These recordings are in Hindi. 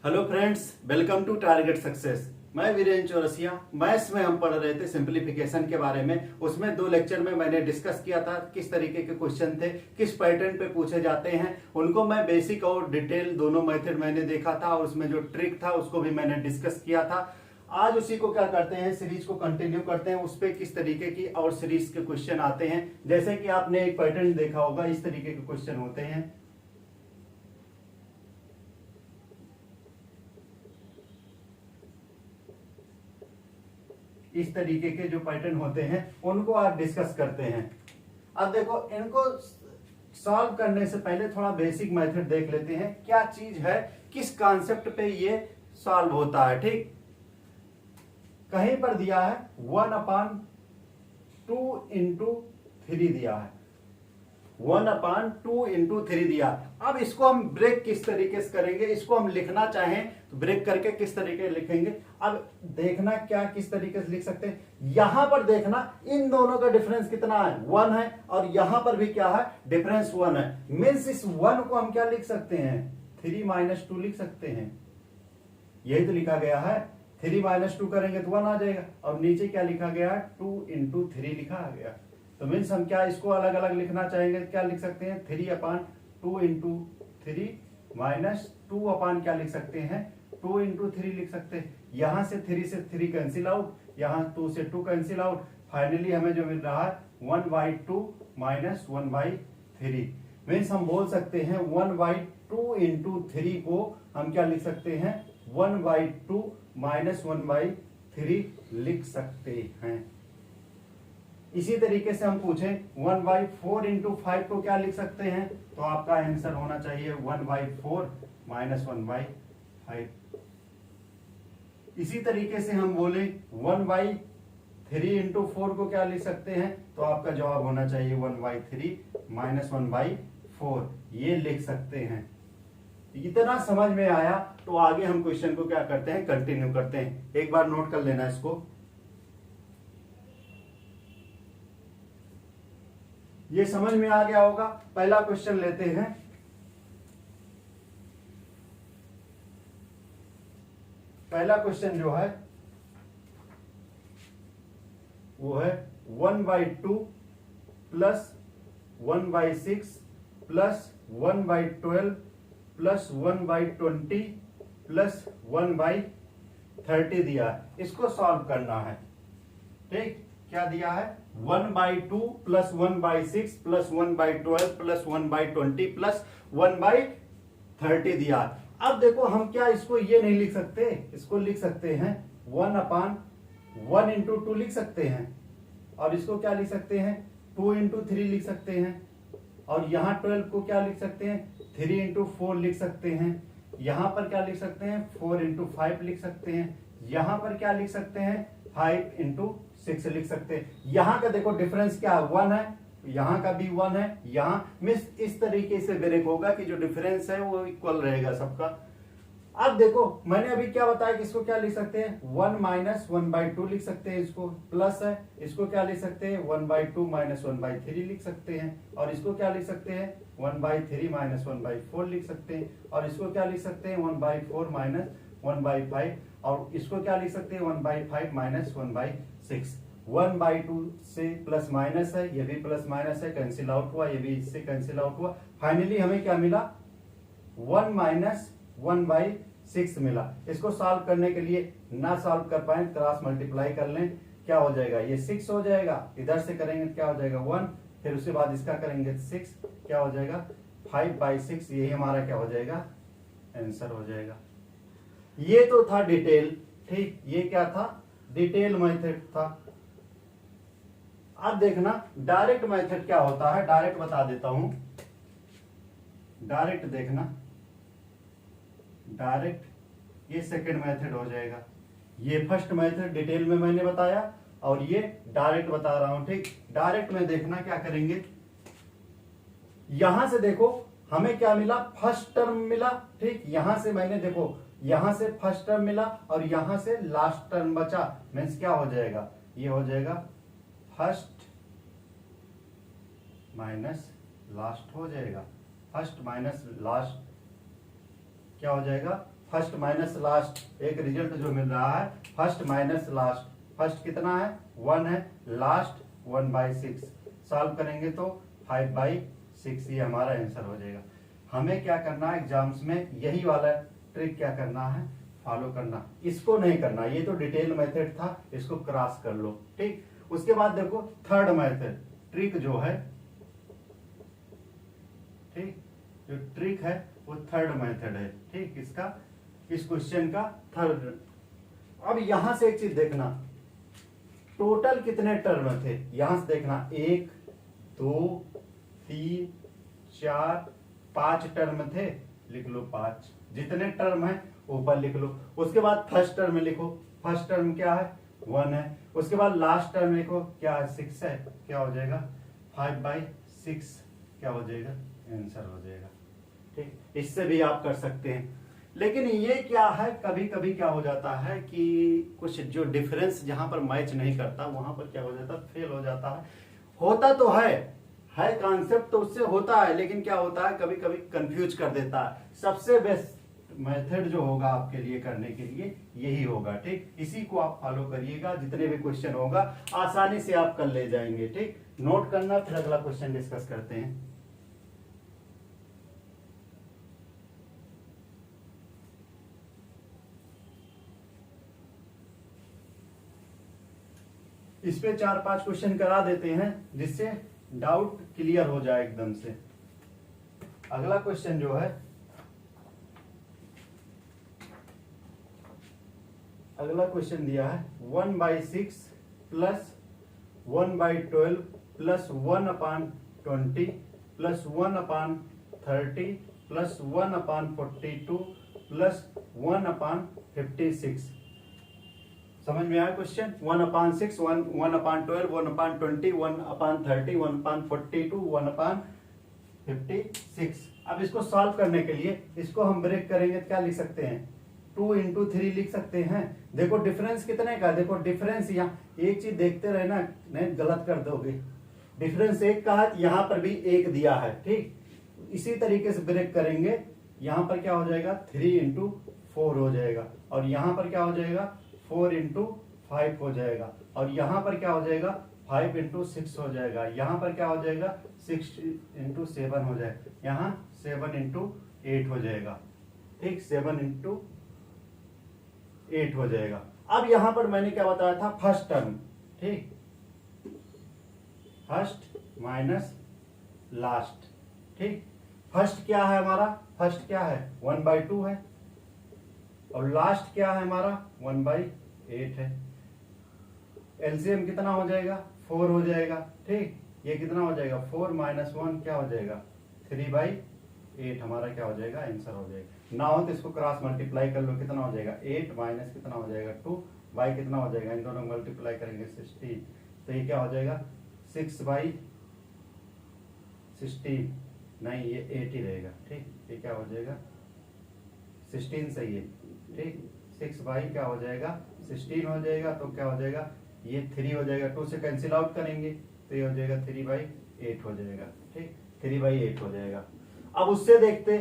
Hello friends, welcome to target success. मैं वीरेंद्र चौरसिया। मैथ्स में हम पढ़ रहे थे सिंप्लीफिकेशन के बारे में। उसमें 2 लेक्चर में मैंने डिस्कस किया था किस तरीके के क्वेश्चन थे, किस पैटर्न पे पूछे जाते हैं। उनको मैं बेसिक और डिटेल दोनों मेथड मैंने देखा था और उसमें जो ट्रिक था उसको भी मैंने डिस्कस किया था। आज उसी को क्या करते हैं, सीरीज को कंटिन्यू करते हैं। उस पर किस तरीके की और सीरीज के क्वेश्चन आते हैं। जैसे कि आपने एक पैटर्न देखा होगा, इस तरीके के क्वेश्चन होते हैं। इस तरीके के जो पैटर्न होते हैं उनको आप डिस्कस करते हैं। अब देखो, इनको सॉल्व करने से पहले थोड़ा बेसिक मेथड देख लेते हैं। क्या चीज है, किस कॉन्सेप्ट पे ये सॉल्व होता है। ठीक, कहीं पर दिया है 1/2 दिया है, 1/2 दिया। अब इसको हम ब्रेक किस तरीके से करेंगे, इसको हम लिखना चाहें तो ब्रेक करके किस तरीके से लिखेंगे। अब देखना क्या किस तरीके से लिख सकते हैं। यहां पर देखना इन दोनों का डिफरेंस कितना है, 1 है, और यहां पर भी क्या है, डिफरेंस 1 है। मीन्स इस 1 को हम क्या लिख सकते हैं, 3 - 2 लिख सकते हैं। यही तो लिखा गया है, 3 - 2 करेंगे तो 1 आ जाएगा। और नीचे क्या लिखा गया है, 2 × 3 लिखा गया। तो मीन्स हम क्या इसको अलग अलग लिखना चाहेंगे, क्या लिख सकते हैं, 3/2 × 3 माइनस 2 क्या लिख सकते हैं, 2 × 3 लिख सकते हैं। यहां से 3 से 3 कैंसिल आउट, यहां 2 से 2 कैंसिल आउट। फाइनली हमें जो मिल रहा है 1/2 माइनस 1/3। मीन्स हम बोल सकते हैं 1/2 × 3 को हम क्या लिख सकते हैं, 1/2 माइनस 1/3 लिख सकते हैं। इसी तरीके से हम पूछें 1/4 × 5 को क्या लिख सकते हैं, तो आपका आंसर होना चाहिए 1/4 माइनस 1/5। इसी तरीके से हम बोले 1/3 × 4 को क्या लिख सकते हैं, तो आपका जवाब होना चाहिए 1/3 माइनस 1/4, ये लिख सकते हैं। इतना समझ में आया तो आगे हम क्वेश्चन को क्या करते हैं, कंटिन्यू करते हैं। एक बार नोट कर लेना इसको। ये समझ में आ गया होगा। पहला क्वेश्चन लेते हैं। पहला क्वेश्चन जो है वो है 1/2 प्लस 1/6 प्लस 1/12 प्लस 1/20 प्लस 1/30 दिया है। इसको सॉल्व करना है। ठीक, क्या दिया है, 1/2 प्लस 1/6 प्लस 1/12 प्लस 1/20 प्लस 1/30 दिया। अब देखो हम क्या इसको ये नहीं लिख सकते, इसको लिख सकते हैं 1/1 × 2 लिख सकते हैं। और इसको क्या लिख सकते हैं, 2 × 3 लिख सकते हैं। और यहां 12 को क्या लिख सकते हैं, 3 × 4 लिख सकते हैं। यहां पर क्या लिख सकते हैं, 4 × 5 लिख सकते हैं। यहां पर क्या लिख सकते हैं, 5 × 6 लिख सकते हैं। यहां का देखो डिफरेंस क्या है, 1 है, यहां का भी 1 है। यहां मिस इस तरीके से ब्रेक होगा कि जो डिफरेंस है वो इक्वल रहेगा सबका। अब देखो मैंने अभी क्या बताया कि इसको क्या लिख सकते हैं, 1 माइनस 1/2 लिख सकते हैं। इसको प्लस है, इसको क्या लिख सकते हैं, 1/2 माइनस 1/3 लिख सकते हैं। और इसको क्या लिख सकते हैं, 1/3 माइनस 1/4 लिख सकते हैं। और इसको क्या लिख सकते हैं, 1/4 माइनस 1/5। और इसको क्या लिख सकते हैं, 1/5 माइनस 1/6। 1/2 से प्लस माइनस है, ये भी प्लस माइनस है, कैंसिल आउट हुआ, ये भी इससे कैंसिल आउट हुआ। फाइनली हमें क्या मिला, 1 माइनस 1/6 मिला। इसको सॉल्व करने के लिए ना सॉल्व कर पाए क्रॉस मल्टीप्लाई कर लें, क्या हो जाएगा, ये 6 हो जाएगा। इधर से करेंगे क्या हो जाएगा, 1, फिर उसके बाद इसका करेंगे 6, क्या हो जाएगा 5/6। यही हमारा क्या हो जाएगा, आंसर हो जाएगा। ये तो था डिटेल। ठीक, ये क्या था, डिटेल मेथड था। अब देखना डायरेक्ट मेथड क्या होता है, डायरेक्ट बता देता हूं। डायरेक्ट देखना, डायरेक्ट ये सेकंड मेथड हो जाएगा। ये फर्स्ट मेथड डिटेल में मैंने बताया और ये डायरेक्ट बता रहा हूं। ठीक, डायरेक्ट में देखना क्या करेंगे, यहां से देखो हमें क्या मिला, फर्स्ट टर्म मिला। ठीक, यहां से मैंने देखो यहां से फर्स्ट टर्म मिला और यहां से लास्ट टर्म बचा। मीन्स क्या हो जाएगा, ये हो जाएगा फर्स्ट माइनस लास्ट हो जाएगा। फर्स्ट माइनस लास्ट क्या हो जाएगा, फर्स्ट माइनस लास्ट, एक रिजल्ट जो मिल रहा है फर्स्ट माइनस लास्ट। फर्स्ट कितना है 1 है, लास्ट 1/6। सॉल्व करेंगे तो 5/6 ये हमारा आंसर हो जाएगा। हमें क्या करना है एग्जाम्स में, यही वाला ट्रिक क्या करना है, फॉलो करना। इसको नहीं करना, ये तो डिटेल मेथड था, इसको क्रॉस कर लो। ठीक, उसके बाद देखो थर्ड मेथड ट्रिक जो है, ठीक, जो ट्रिक है वो थर्ड मेथड है। ठीक, इसका, इस क्वेश्चन का थर्ड। अब यहां से एक चीज देखना, टोटल कितने टर्म थे, यहां से देखना 1 2 3 4 5 टर्म थे, लिख लो 5। जितने टर्म है ऊपर लिख लो। उसके बाद फर्स्ट टर्म लिखो, फर्स्ट टर्म क्या है 1 है। उसके बाद लास्ट टर्म लिखो, क्या है 6 है, क्या हो जाएगा 5/6, क्या हो जाएगा आंसर हो जाएगा। ठीक, इससे भी आप कर सकते हैं। लेकिन ये क्या है, कभी कभी क्या हो जाता है कि कुछ जो डिफरेंस जहां पर मैच नहीं करता वहां पर क्या हो जाता है, फेल हो जाता है। होता तो है कॉन्सेप्ट तो उससे होता है, लेकिन क्या होता है कभी कभी कंफ्यूज कर देता है। सबसे बेस्ट मेथड जो होगा आपके लिए करने के लिए यही होगा। ठीक, इसी को आप फॉलो करिएगा, जितने भी क्वेश्चन होगा आसानी से आप कर ले जाएंगे। ठीक, नोट करना, फिर अगला क्वेश्चन डिस्कस करते हैं। इस पे 4-5 क्वेश्चन करा देते हैं जिससे डाउट क्लियर हो जाए एकदम से। अगला क्वेश्चन जो है, अगला क्वेश्चन दिया है 1/6 plus 1/12 plus 1/20 plus 1/30 plus 1/42 plus 1/56। समझ में आया क्वेश्चन? 1/6 1/12 1/20 1/30 1/42 1/56। अब इसको सॉल्व करने के लिए इसको हम ब्रेक करेंगे तो क्या लिख सकते हैं, 2 into 3 लिख सकते हैं। देखो डिफरेंस कितने का, देखो डिफरेंस यहाँ, एक चीज देखते रहना, नहीं गलत कर दोगे। डिफरेंस 1 का है, यहाँ पर भी 1 दिया है। ठीक, इसी तरीके से ब्रेक करेंगे, यहाँ पर क्या हो जाएगा 3 into 4 हो जाएगा, और यहाँ पर क्या हो जाएगा 4 into 5 हो जाएगा, और यहाँ पर क्या हो जाएगा 5 into 6 हो जाएगा, यहाँ पर क्या हो जाएगा 6 into 7 हो जाएगा, यहाँ 7 into 8 हो जाएगा। ठीक, 7 into 8 हो जाएगा। अब यहां पर मैंने क्या बताया था, फर्स्ट टर्म। ठीक, फर्स्ट माइनस लास्ट। ठीक, फर्स्ट क्या है हमारा, फर्स्ट क्या है 1/2 है, और लास्ट क्या है हमारा 1/8 है। एलसीएम कितना हो जाएगा 4 हो जाएगा। ठीक, ये कितना हो जाएगा 4 - 1 क्या हो जाएगा 3/8 हमारा क्या हो जाएगा आंसर हो जाएगा। ना हो तो इसको क्रॉस मल्टीप्लाई कर लो, कितना हो जाएगा 8 माइनस कितना हो जाएगा 2 बाई कितना हो जाएगा, इन दोनों मल्टीप्लाई करेंगे 16, तो ये क्या हो जाएगा 6/16, नहीं ये 8 ही रहेगा। ठीक, ये क्या हो जाएगा 16 सही है। ठीक, 6 बाई क्या हो जाएगा 16 हो जाएगा, तो क्या हो जाएगा ये 3 हो जाएगा, 2 से कैंसिल आउट करेंगे तो ये हो जाएगा 3/8 हो जाएगा। ठीक, 3/8 हो जाएगा। अब उससे देखते,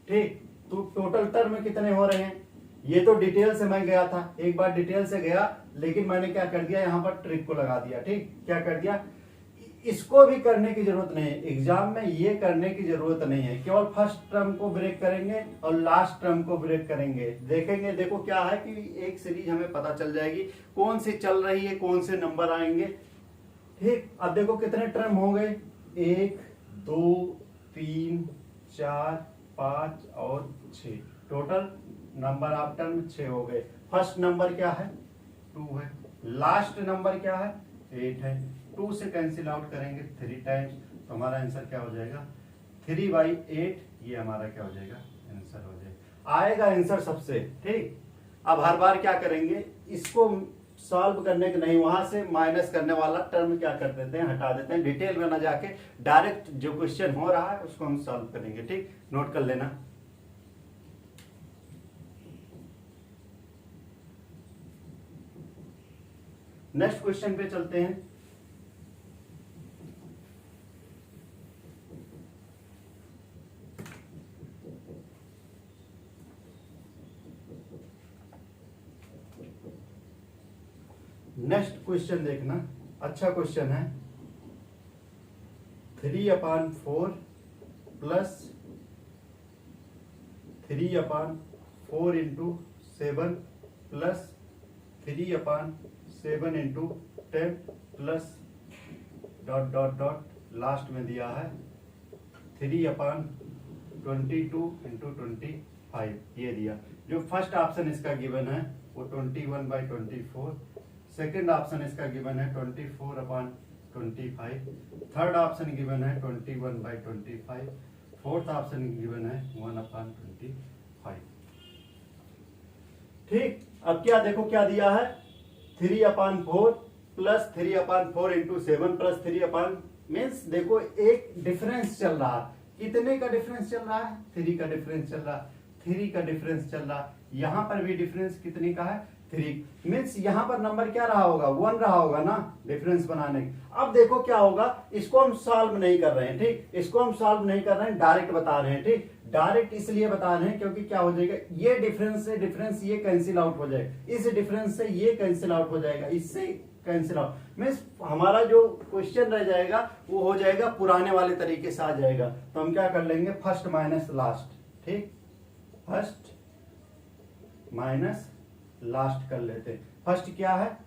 ठीक, तो टोटल टर्म कितने हो रहे हैं, ये तो डिटेल से मैं गया था, एक बार डिटेल से गया, लेकिन मैंने क्या कर दिया यहाँ पर ट्रिक को लगा दिया। ठीक, क्या कर दिया, इसको भी करने की जरूरत नहीं है, एग्जाम में ये करने की जरूरत नहीं है, केवल फर्स्ट टर्म को ब्रेक करेंगे और लास्ट टर्म को ब्रेक करेंगे, देखेंगे। देखो क्या है कि एक सीरीज हमें पता चल जाएगी कौन सी चल रही है, कौन से नंबर आएंगे। ठीक, अब देखो कितने टर्म हो गए 1 2 3 4 5 और 6, टोटल नंबर ऑफ टर्म 6 हो गए। फर्स्ट नंबर क्या है 2 है, लास्ट नंबर क्या है 8 है, 2 से कैंसिल आउट करेंगे 3 टाइम्स, तो हमारा आंसर क्या हो जाएगा 3/8, ये हमारा क्या हो जाएगा आंसर हो जाएगा, आएगा आंसर सबसे। ठीक, अब हर बार क्या करेंगे, इसको सॉल्व करने के नहीं, वहां से माइनस करने वाला टर्म क्या कर देते हैं हटा देते हैं, डिटेल में ना जाके डायरेक्ट जो क्वेश्चन हो रहा है उसको हम सॉल्व करेंगे। ठीक, नोट कर लेना। नेक्स्ट क्वेश्चन पे चलते हैं। नेक्स्ट क्वेश्चन देखना, अच्छा क्वेश्चन है। 3/4 plus 3/4 into 7 plus 3/7 into 10 plus dot dot dot last में दिया है 3/22 इंटू 25, ये दिया। जो फर्स्ट ऑप्शन इसका गिवन है वो 21/24, सेकेंड ऑप्शन इसका गिवन है 24/25, थर्ड ऑप्शन गिवन है 21/25, फोर्थ ऑप्शन गिवन है 1/25। ठीक, अब क्या देखो क्या दिया है, 3/4 प्लस 3/4 इंटू 7 प्लस 3 मीन्स देखो एक डिफरेंस चल रहा है। कितने का डिफरेंस चल रहा है? 3 का डिफरेंस चल रहा है, 3 का डिफरेंस चल रहा है। यहां पर भी डिफरेंस कितने का है? 3। मीन्स यहां पर नंबर क्या रहा होगा? 1 रहा होगा ना डिफरेंस बनाने। अब देखो क्या होगा, इसको हम सॉल्व नहीं कर रहे हैं, ठीक, इसको हम सॉल्व नहीं कर रहे हैं, डायरेक्ट बता रहे हैं। ठीक, डायरेक्ट इसलिए बता रहे हैं क्योंकि क्या हो जाएगा, ये डिफरेंस से डिफरेंस ये कैंसिल आउट हो जाएगा, इस डिफरेंस से ये कैंसिल आउट हो जाएगा, इससे कैंसिल आउट। मीन्स हमारा जो क्वेश्चन रह जाएगा वो हो जाएगा पुराने वाले तरीके से आ जाएगा। तो हम क्या कर लेंगे, फर्स्ट माइनस लास्ट। ठीक, फर्स्ट माइनस लास्ट कर लेते। फर्स्ट क्या है,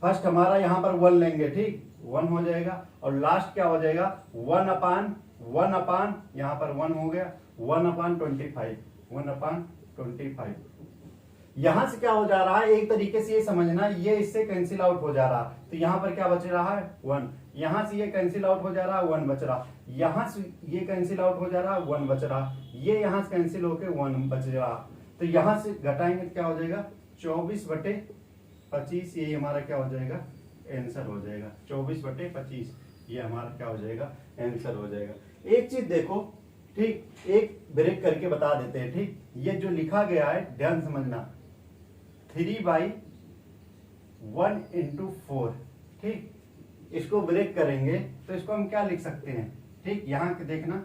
फर्स्ट हमारा यहां पर 1 लेंगे, ठीक, 1 हो जाएगा। और लास्ट क्या हो जाएगा, 1/1 यहां पर 1 हो गया, 1/25, 1/25। यहां से क्या हो जा रहा है, एक तरीके से ये समझना, ये इससे कैंसिल आउट हो जा रहा है। तो यहां पर क्या बच रहा है, 1। यहां से ये कैंसिल आउट हो जा रहा है, 1 बच रहा। यहां से ये कैंसिल आउट हो जा रहा है, 1 बच रहा। ये यहां से कैंसिल होके 1 बच रहा। तो यहां से घटाएंगे तो क्या हो जाएगा, 24/25। ये हमारा क्या हो जाएगा, आंसर हो जाएगा 24/25। ये हमारा क्या हो जाएगा, आंसर हो जाएगा। एक चीज देखो, ठीक, एक ब्रेक करके बता देते हैं। ठीक, ये जो लिखा गया है ध्यान समझना, 3/1 इंटू 4। ठीक, इसको ब्रेक करेंगे तो इसको हम क्या लिख सकते हैं, ठीक, यहां के देखना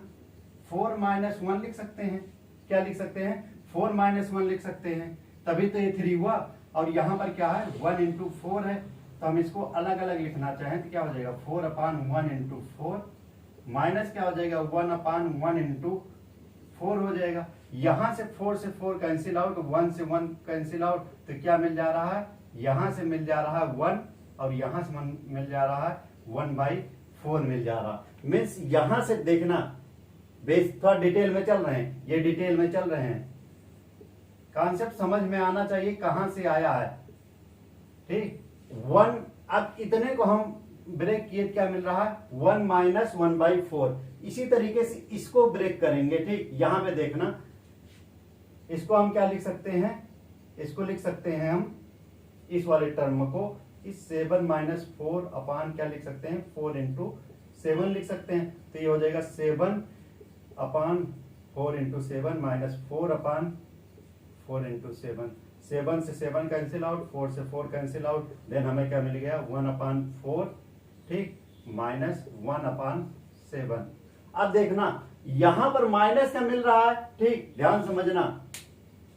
4 - 1 लिख सकते हैं। क्या लिख सकते हैं, 4 - 1 लिख सकते हैं, तभी तो ये 3 हुआ। और यहां पर क्या है, 1 इंटू 4 है, तो हम इसको अलग अलग लिखना चाहें तो क्या हो जाएगा, 4/1 इंटू 4 माइनस क्या हो जाएगा, 1/1 इंटू 4 हो जाएगा। यहां से 4 से 4 कैंसिल आउट, 1 से 1 कैंसिल आउट, तो क्या मिल जा रहा है, यहां से मिल जा रहा है 1 और यहां से मिल जा रहा है 1/4 मिल जा रहा। मीन्स यहां से देखना, बेस थोड़ा डिटेल में चल रहे हैं, ये डिटेल में चल रहे हैं, कॉन्सेप्ट समझ में आना चाहिए कहां से आया है। ठीक, 1, अब इतने को हम ब्रेक किए, क्या मिल रहा है, 1 - 1/4। इसी तरीके से इसको ब्रेक करेंगे। ठीक, यहां पे देखना, इसको हम क्या लिख सकते हैं, इसको लिख सकते हैं हम इस वाले टर्म को, इस 7 - 4 अपान क्या लिख सकते हैं, 4 इंटू 7 लिख सकते हैं। तो ये हो जाएगा 7/4 इंटू 7 माइनस 4/4 इंटू 7। 7 से 7 कैंसिल आउट, 4 से 4 कैंसिल आउट, देन हमें क्या मिल गया, 1/4, ठीक, माइनस 1/7। अब देखना यहां पर माइनस का मिल रहा है, ठीक, ध्यान समझना।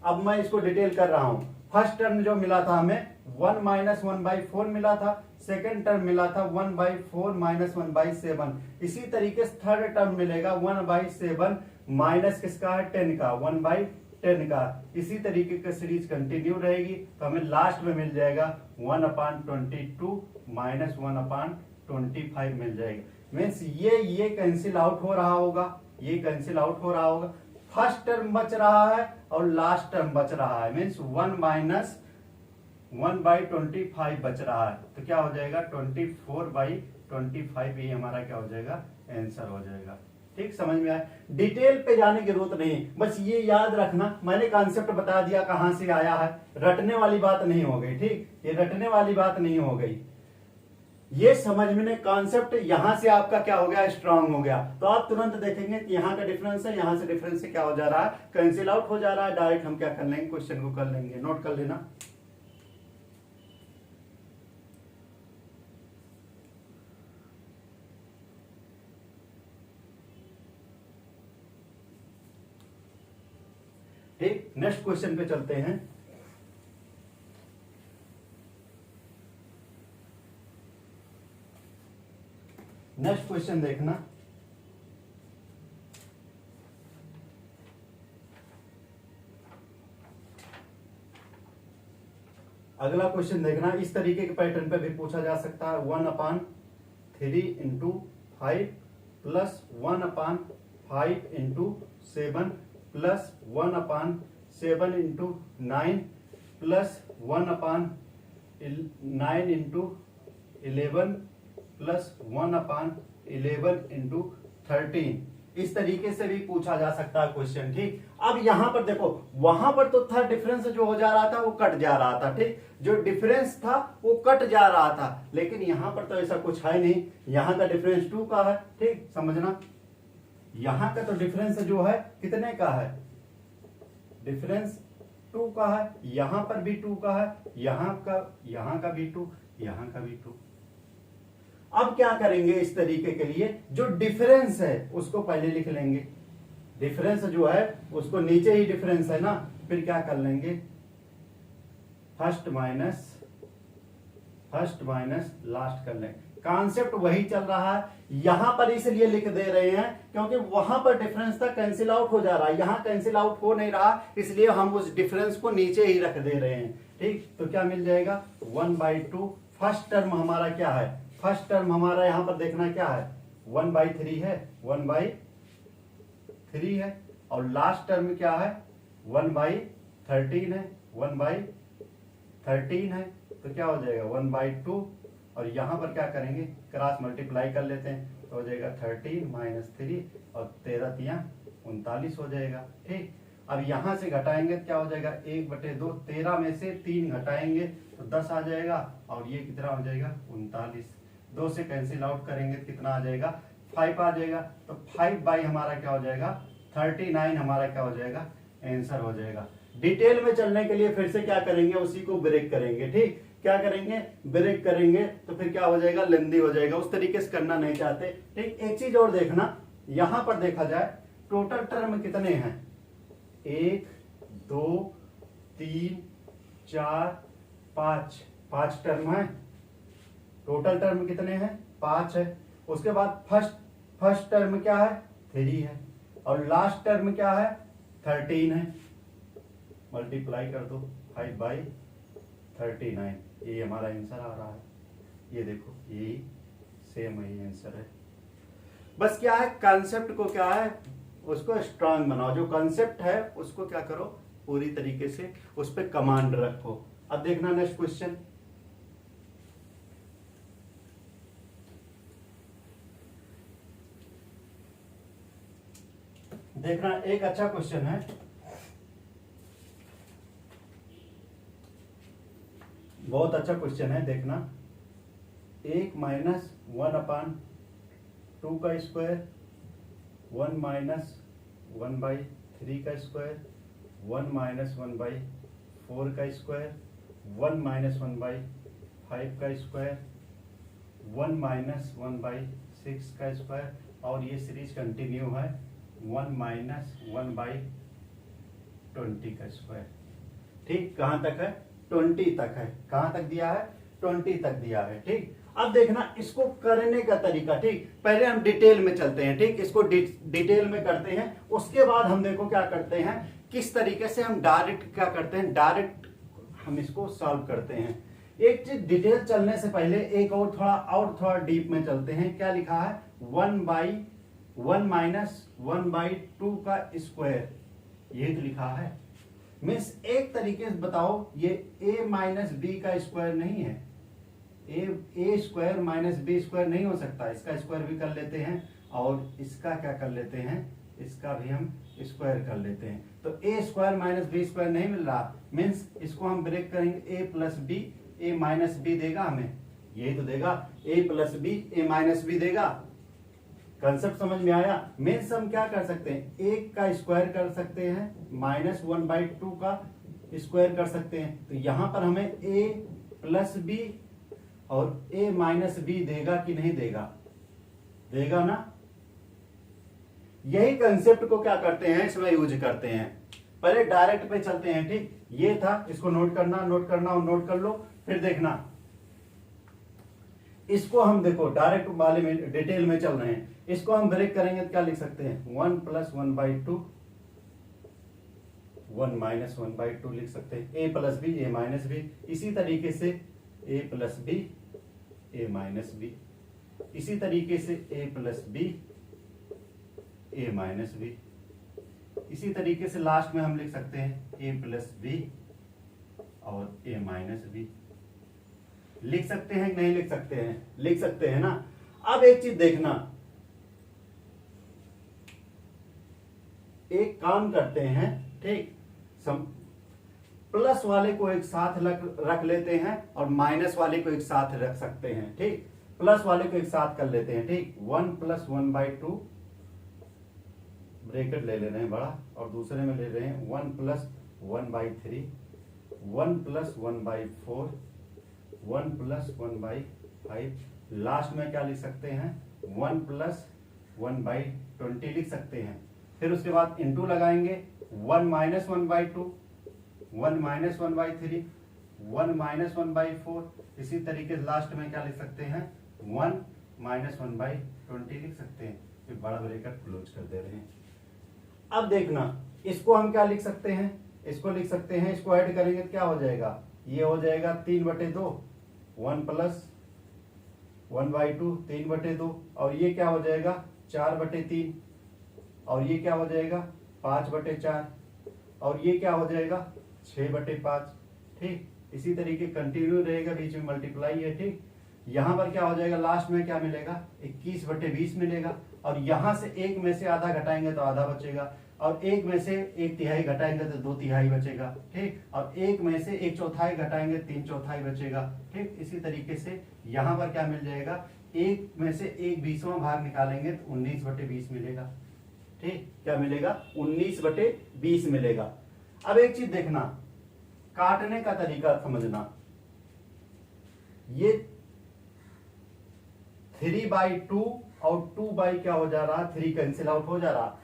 अब मैं इसको डिटेल कर रहा हूं। फर्स्ट टर्म जो मिला था हमें 1 - 1/4 मिला था, सेकेंड टर्म मिला था 1/4 माइनस 1/7। इसी तरीके से थर्ड टर्म मिलेगा 1/7 माइनस किसका है, 10 का, 1/10 का। इसी तरीके की सीरीज कंटिन्यू रहेगी, तो हमें लास्ट में मिल जाएगा 1/22 माइनस 1/25 मिल जाएगा। मीन्स ये कैंसिल आउट हो रहा होगा, ये कैंसिल आउट हो रहा होगा। फर्स्ट टर्म बच रहा है और लास्ट टर्म बच रहा है, मीन्स 1 माइनस 1/25 बच रहा है। तो क्या हो जाएगा, 24/25। ये हमारा क्या हो जाएगा, आंसर हो जाएगा। ठीक, समझ में आया। डिटेल पे जाने की जरूरत नहीं, बस ये याद रखना, मैंने कॉन्सेप्ट बता दिया कहां से आया है, रटने वाली बात नहीं हो गई। ठीक, ये रटने वाली बात नहीं हो गई, ये समझ में कॉन्सेप्ट यहां से आपका क्या हो गया, स्ट्रांग हो गया। तो आप तुरंत देखेंगे कि यहां का डिफरेंस है, यहां से डिफरेंस से क्या हो जा रहा है, कैंसिल आउट हो जा रहा है। डायरेक्ट हम क्या कर लेंगे, क्वेश्चन को कर लेंगे, नोट कर लेना। ठीक, नेक्स्ट क्वेश्चन पे चलते हैं। नेक्स्ट क्वेश्चन देखना, अगला क्वेश्चन देखना, इस तरीके के पैटर्न पे भी पूछा जा सकता है। 1/3 × 5 प्लस 1/5 × 7 प्लस 1/7 × 9 प्लस 1/9 × 11 प्लस 1/11 × 13। इस तरीके से भी पूछा जा सकता है क्वेश्चन, ठीक। अब यहां पर देखो, वहां पर तो था डिफरेंस जो हो जा रहा था वो कट जा रहा था, ठीक, जो डिफरेंस था वो कट जा रहा था, लेकिन यहां पर तो ऐसा कुछ है नहीं। यहां का डिफरेंस 2 का है, ठीक, समझना। यहां का तो डिफरेंस जो है कितने का है, डिफरेंस 2 का है, यहां पर भी 2 का है, यहां का भी 2, यहां का भी 2। अब क्या करेंगे, इस तरीके के लिए जो डिफरेंस है उसको पहले लिख लेंगे, डिफरेंस जो है उसको नीचे ही डिफरेंस है ना, फिर क्या कर लेंगे, फर्स्ट माइनस लास्ट कर लेंगे। कॉन्सेप्ट वही चल रहा है, यहां पर इसलिए लिख दे रहे हैं क्योंकि वहां पर डिफरेंस था, कैंसिल आउट हो जा रहा है, यहां कैंसिल आउट हो नहीं रहा, इसलिए हम उस डिफरेंस को नीचे ही रख दे रहे हैं, ठीक। तो क्या मिल जाएगा, 1/2। फर्स्ट टर्म हमारा क्या है, फर्स्ट टर्म हमारा यहां पर देखना क्या है, 1/3 है, 1/3 है, और लास्ट टर्म क्या है, 1/13 है, 1/13 है। तो क्या हो जाएगा, 1/2, और यहां पर क्या करेंगे, क्रॉस मल्टीप्लाई कर लेते हैं, तो हो जाएगा 13 - 3 और 13 × 39 हो जाएगा, ठीक। अब यहां से घटाएंगे तो क्या हो जाएगा, 1/2, 13 में से 3 घटाएंगे तो 10 आ जाएगा, और ये कितना हो जाएगा, 39। 2 से कैंसिल आउट करेंगे तो कितना आ जाएगा, 5 आ जाएगा। तो 5 हमारा क्या हो जाएगा, 39 हमारा क्या हो जाएगा, आंसर हो जाएगा। डिटेल में चलने के लिए फिर से क्या करेंगे, उसी को ब्रेक करेंगे, ठीक। क्या करेंगे, ब्रेक करेंगे, तो फिर क्या हो जाएगा, लेंदी हो जाएगा, उस तरीके से करना नहीं चाहते, ठीक। एक चीज और देखना, यहां पर देखा जाए टोटल टर्म कितने हैं, 1 2 3 4 5 टर्म है, टोटल टर्म कितने हैं, 5 है। उसके बाद फर्स्ट टर्म क्या है, 3 है, और लास्ट टर्म क्या है, 13 है। मल्टीप्लाई कर दो, 5/39, ये हमारा आंसर आ रहा है। ये देखो, यही सेम ही आंसर है। बस क्या है, कॉन्सेप्ट को क्या है, उसको स्ट्रांग बनाओ, जो कॉन्सेप्ट है उसको क्या करो, पूरी तरीके से उस पर कमांड रखो। अब देखना नेक्स्ट क्वेश्चन, देखना एक अच्छा क्वेश्चन है, बहुत अच्छा क्वेश्चन है, देखना। 1 - 1/2 का स्क्वायर, 1 - 1/3 का स्क्वायर, 1 - 1/4 का स्क्वायर, 1 - 1/5 का स्क्वायर, 1 - 1/6 का स्क्वायर, और ये सीरीज कंटिन्यू है, 1 - 1/20 का स्क्वायर, ठीक। कहां तक है, 20 तक है। कहां तक दिया है, 20 तक दिया है, ठीक। अब देखना इसको करने का तरीका, ठीक। पहले हम डिटेल में चलते हैं, ठीक, इसको डिटेल में करते हैं, उसके बाद हम देखो क्या करते हैं, किस तरीके से हम डायरेक्ट क्या करते हैं, डायरेक्ट हम इसको सॉल्व करते हैं। एक चीज डिटेल चलने से पहले एक और थोड़ा डीप में चलते हैं। क्या लिखा है, 1/1 - 1/2 का स्क्वायर, ये तो लिखा है। मीन्स एक तरीके से बताओ, ये a - b का स्क्वायर नहीं है, a स्क्वायर - b स्क्वायर नहीं हो सकता, इसका स्क्वायर भी कर लेते हैं, और इसका क्या कर लेते हैं, इसका भी हम स्क्वायर कर लेते हैं। तो a स्क्वायर - b स्क्वायर नहीं मिल रहा, मीन्स इसको हम ब्रेक करेंगे, a + b, a - b देगा हमें, यही तो देगा, a + b, a - b देगा। कंसेप्ट समझ में आया। मीन्स हम क्या कर सकते हैं, 1 का स्क्वायर कर सकते हैं, -1/2 का स्क्वायर कर सकते हैं। तो यहां पर हमें a + b और a - b देगा कि नहीं देगा, देगा ना। यही कंसेप्ट को क्या करते हैं, इसमें यूज करते हैं। पहले डायरेक्ट पे चलते हैं, ठीक। ये था, इसको नोट करना और नोट कर लो। फिर देखना इसको हम देखो डायरेक्ट वाले में डिटेल में चल रहे हैं, इसको हम ब्रेक करेंगे तो क्या लिख सकते हैं 1 प्लस 1/2 1 माइनस 1/2 लिख सकते हैं, ए प्लस बी ए माइनस बी। इसी तरीके से ए प्लस बी ए माइनस बी, इसी तरीके से ए प्लस बी ए माइनस बी, इसी तरीके से लास्ट में हम लिख सकते हैं ए प्लस बी और ए माइनस बी। लिख सकते हैं कि नहीं लिख सकते हैं? लिख सकते हैं ना। अब एक चीज देखना, एक काम करते हैं, ठीक, प्लस वाले को एक साथ रख लेते हैं और माइनस वाले को एक साथ रख सकते हैं, ठीक। प्लस वाले को एक साथ कर लेते हैं, ठीक। 1 प्लस 1/2 ब्रैकेट ले रहे हैं बड़ा, और दूसरे में ले रहे हैं 1 प्लस 1/3 1 प्लस 1/4 1 प्लस 1/5। लास्ट में क्या लिख सकते हैं 1 प्लस 1/20 लिख सकते हैं। फिर उसके बाद इंटू लगाएंगे 1 माइनस 1/2 1 माइनस 1/3 1 माइनस 1/4। इसी तरीके से लास्ट में क्या लिख सकते हैं 1 माइनस 1/20 लिख सकते हैं। फिर बड़ा ब्रैकेट क्लोज कर दे रहे हैं। अब देखना, इसको हम क्या लिख सकते हैं, इसको लिख सकते हैं, इसको ऐड करेंगे तो क्या हो जाएगा, ये हो जाएगा 3/2 1 प्लस 1/2 3/2, और ये क्या हो जाएगा 4/3, और ये क्या हो जाएगा 5/4, और ये क्या हो जाएगा 6/5, ठीक। इसी तरीके कंटिन्यू रहेगा, बीच में मल्टीप्लाई है, ठीक। यहां पर क्या हो जाएगा, लास्ट में क्या मिलेगा 21/20 मिलेगा, और यहां से एक में से आधा घटाएंगे तो आधा बचेगा, और एक में से 1/3 घटाएंगे तो 2/3 बचेगा, ठीक। और एक में से 1/4 घटाएंगे 3/4 बचेगा, ठीक। इसी तरीके से यहां पर क्या मिल जाएगा, एक में से 1/20वां भाग निकालेंगे तो 19/20 मिलेगा, ठीक। क्या मिलेगा 19/20 मिलेगा। अब एक चीज देखना, काटने का तरीका समझना, ये 3/2 और 2 क्या हो जा रहा, 3 कैंसिल आउट हो जा रहा।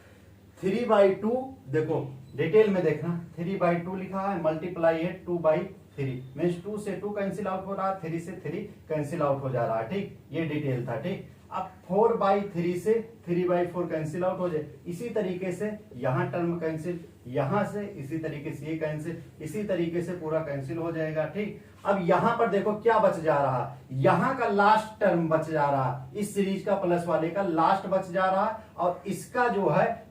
3/2 देखो डिटेल में देखना, 3/2 लिखा है, मल्टीप्लाई है 2/3, मीन्स 2 से 2 कैंसिल आउट हो रहा है, 3 से 3 कैंसिल आउट हो जा रहा है, ठीक। ये डिटेल था, ठीक। अब 4/3 से 3/4 कैंसिल आउट हो जाए, इसी तरीके से यहां टर्म कैंसिल, यहां से इसी तरीके से ये कैंसिल, इसी तरीके से पूरा कैंसिल हो जाएगा, ठीक। अब यहां पर देखो क्या बच जा रहा, यहां का लास्ट टर्म बच जा रहा, इस सीरीज का प्लस वाले का लास्ट बच जा रहा, और इसका जो है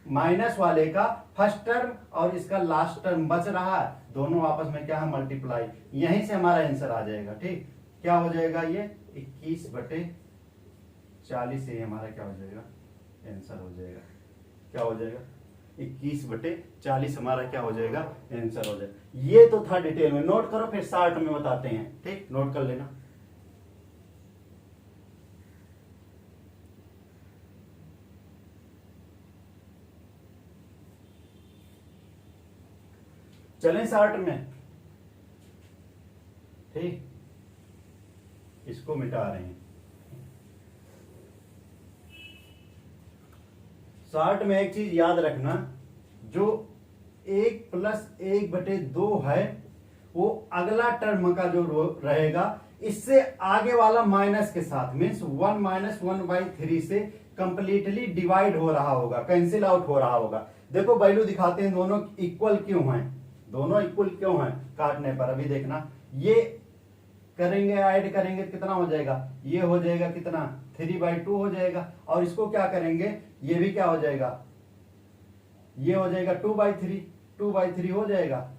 माइनस वाले का फर्स्ट टर्म और इसका लास्ट टर्म बच रहा है, दोनों आपस में क्या है मल्टीप्लाई, यहीं से हमारा आंसर आ जाएगा, ठीक। क्या हो जाएगा ये 21/40 से हमारा क्या हो जाएगा आंसर हो जाएगा, क्या हो जाएगा 21/40 हमारा क्या हो जाएगा आंसर हो जाएगा। ये तो था डिटेल में, नोट करो फिर शार्ट में बताते हैं, ठीक, नोट कर लेना। चलें शार्ट में, ठीक, इसको मिटा रहे हैं। शार्ट में एक चीज याद रखना, जो 1 प्लस 1/2 है वो अगला टर्म का जो रहेगा इससे आगे वाला माइनस के साथ, मीन्स 1 माइनस 1/3 से कंप्लीटली डिवाइड हो रहा होगा, कैंसिल आउट हो रहा होगा। देखो वैल्यू दिखाते हैं, दोनों इक्वल क्यों हैं, दोनों इक्वल क्यों हैं काटने पर, अभी देखना, ये करेंगे ऐड करेंगे कितना हो जाएगा, ये हो जाएगा कितना 3/2 हो जाएगा, और इसको क्या करेंगे ये भी क्या हो जाएगा, ये हो जाएगा 2/3 हो जाएगा।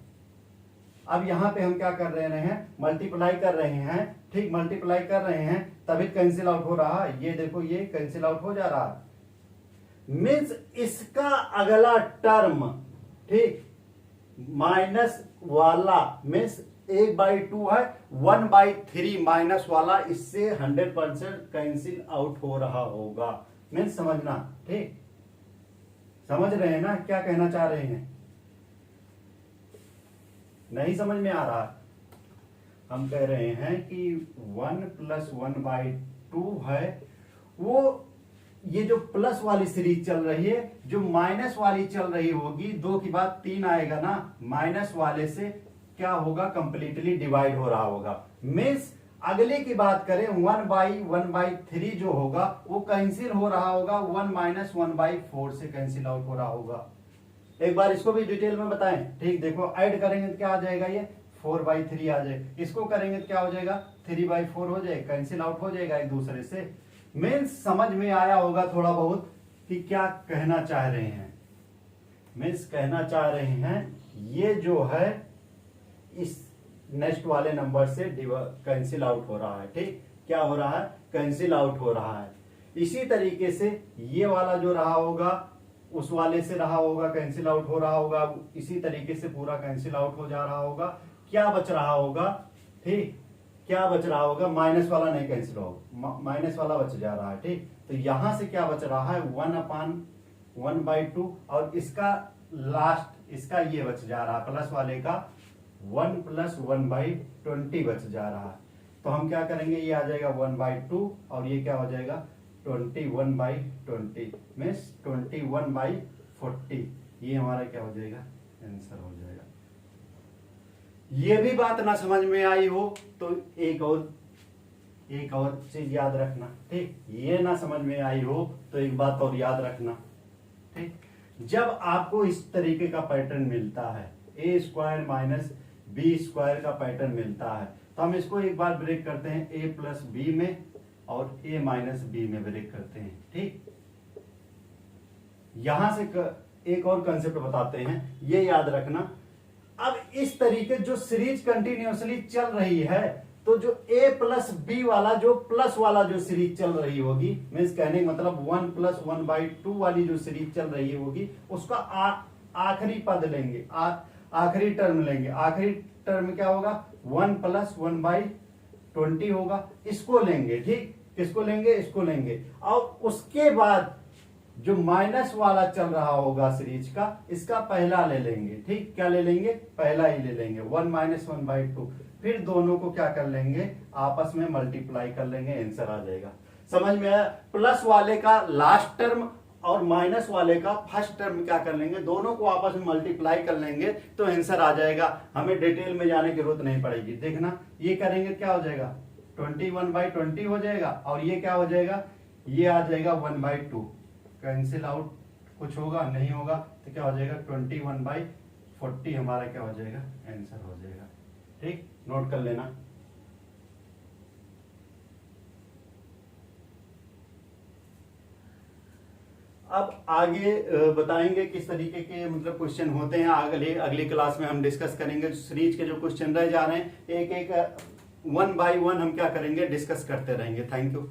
अब यहां पे हम क्या कर रहे हैं मल्टीप्लाई कर रहे हैं, ठीक, मल्टीप्लाई कर रहे हैं तभी कैंसिल आउट हो रहा है, ये देखो ये कैंसिल आउट हो जा रहा है, मीन्स इसका अगला टर्म, ठीक, माइनस वाला मीन्स 1/2 है, 1/3 माइनस वाला इससे 100% कैंसिल आउट हो रहा होगा, मीन्स समझना, ठीक, समझ रहे हैं ना क्या कहना चाह रहे हैं, नहीं समझ में आ रहा, हम कह रहे हैं कि 1 प्लस 1/2 है, वो ये जो प्लस वाली सीरीज चल रही है, जो माइनस वाली चल रही होगी, 2 की बात 3 आएगा ना, माइनस वाले से क्या होगा कंप्लीटली डिवाइड हो रहा होगा, मीन्स अगले की बात करें 1/1/3 जो होगा वो कैंसिल हो रहा होगा 1 - 1/4 से कैंसिल आउट हो रहा होगा। एक बार इसको भी डिटेल में बताएं। ठीक, देखो ऐड करेंगे तो क्या आ जाएगा, ये 4/3 आ जाएगा, इसको करेंगे तो क्या हो जाएगा 3/4 हो जाएगा, कैंसिल आउट हो जाएगा एक दूसरे से। मीन्स समझ में आया होगा थोड़ा बहुत कि क्या कहना चाह रहे हैं। मीन्स कहना चाह रहे हैं ये जो है इस नेक्स्ट वाले नंबर से कैंसिल आउट हो रहा है। ठीक, क्या हो रहा है, कैंसिल आउट हो रहा है। इसी तरीके से ये वाला जो रहा होगा उस वाले से रहा होगा, कैंसिल आउट हो रहा होगा, इसी तरीके से पूरा कैंसिल आउट हो जा रहा होगा। क्या बच रहा होगा, ठीक, क्या बच रहा होगा, माइनस वाला नहीं कैंसिल होगा, माइनस वाला बच जा रहा है। ठीक, तो यहां से क्या बच रहा है 1/1/2 और इसका लास्ट इसका ये बच जा रहा है प्लस वाले का 1 + 1/20 बच जा रहा है। तो हम क्या करेंगे, ये आ जाएगा 1/2 और ये क्या हो जाएगा 21/20 मीन्स 21/40। ये हमारा क्या हो जाएगा, आंसर हो जाएगा। ये भी बात ना समझ में आई हो तो एक और चीज याद रखना। ठीक, ये ना समझ में आई हो तो एक बात और याद रखना। ठीक, जब आपको इस तरीके का पैटर्न मिलता है a² - b² का पैटर्न मिलता है तो हम इसको एक बार ब्रेक करते हैं a + b में और a - b में ब्रेक करते हैं। ठीक, यहां से एक और कंसेप्ट बताते हैं, ये याद रखना। अब इस तरीके जो सीरीज कंटिन्यूअसली चल रही है तो जो a + b वाला जो प्लस वाला जो सीरीज चल रही होगी, मीन्स कहने का मतलब 1 + 1/2 वाली जो सीरीज चल रही होगी उसका आखिरी पद लेंगे, आखिरी टर्म लेंगे। आखिरी टर्म क्या होगा 1 + 1/20 होगा, इसको लेंगे। ठीक, किसको लेंगे, इसको लेंगे। और उसके बाद जो माइनस वाला चल रहा होगा सीरीज का, इसका पहला ले लेंगे। ठीक, क्या ले लेंगे, पहला ही ले लेंगे 1 - 1/2। फिर दोनों को क्या कर लेंगे, आपस में मल्टीप्लाई कर लेंगे, आंसर आ जाएगा। समझ में आया, प्लस वाले का लास्ट टर्म और माइनस वाले का फर्स्ट टर्म क्या कर लेंगे, दोनों को आपस में मल्टीप्लाई कर लेंगे तो आंसर आ जाएगा। हमें डिटेल में जाने की जरूरत नहीं पड़ेगी। देखना, ये करेंगे क्या हो जाएगा 21/20 हो जाएगा और ये क्या हो जाएगा, ये आ जाएगा 1/2। कैंसिल आउट कुछ होगा नहीं होगा तो क्या हो जाएगा 21/40 हमारा क्या हो जाएगा, आंसर हो जाएगा। ठीक, नोट कर लेना। अब आगे बताएंगे किस तरीके के मतलब क्वेश्चन होते हैं। अगली क्लास में हम डिस्कस करेंगे सीरीज के जो क्वेश्चन रह जा रहे हैं, एक एक 1 by 1 हम क्या करेंगे, डिस्कस करते रहेंगे। Thank you.